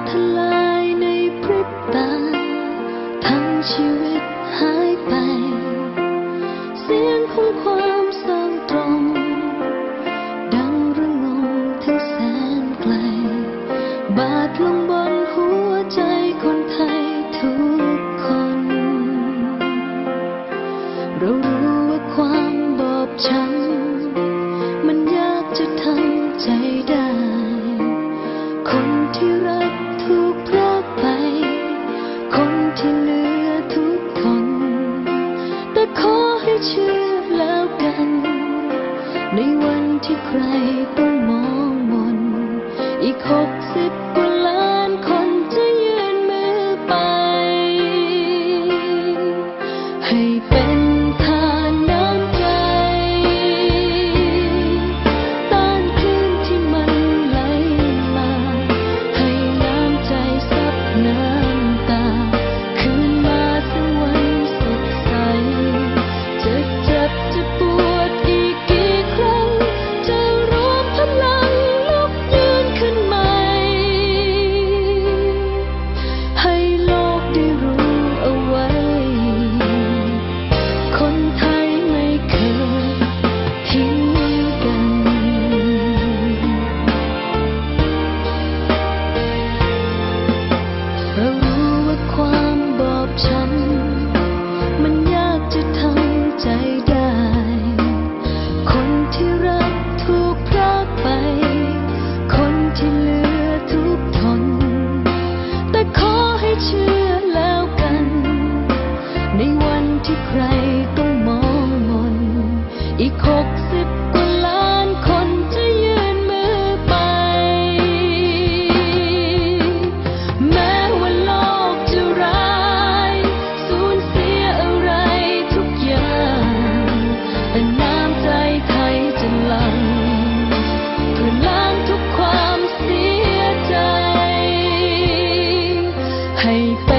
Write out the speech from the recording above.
ทลายในพริบตาทั้งชีวิตหายไปเสียงของความเศร้าตรงดังระงมถึงแสนไกลบาดลงบนหัวใจคนไทยทุกคนเรารู้ว่าความบอบช้ำมันยากจะทำใจได้คนที่รักถูกพรากไปคนที่เหลือทุกทนแต่ขอให้เชื่อแล้วกันในวันที่ใครต้องมองมนอีก60 กว่าล้านคนจะยื่นมือไปให้เป็นทานน้ำใจต้านคลื่นที่มันไหลมาให้น้ำใจซับน้ำตาคืนมาสู่วันสดใสจะเจ็บจะปวดอีกกี่ครั้งจะรวมพลังลุกยืนขึ้นใหม่ให้โลกได้รู้เอาไว้คนไทยไม่เคยทิ้งกันเรารู้ว่าความบอบช้ำมันยากจะทำใจได้คนที่รักถูกพรากไปคนที่เหลือทุกทนแต่ขอให้เชื่อแล้วกันในวันที่ใครต้องมองมนอีก60 กว่าล้านคนจะยื่นมือไปแม้ว่าโลกจะร้ายสูญเสียอะไรทุกอย่างแต่น้ำใจไทยจะหลั่งเพื่อล้างทุกความเสียใจให้เป็น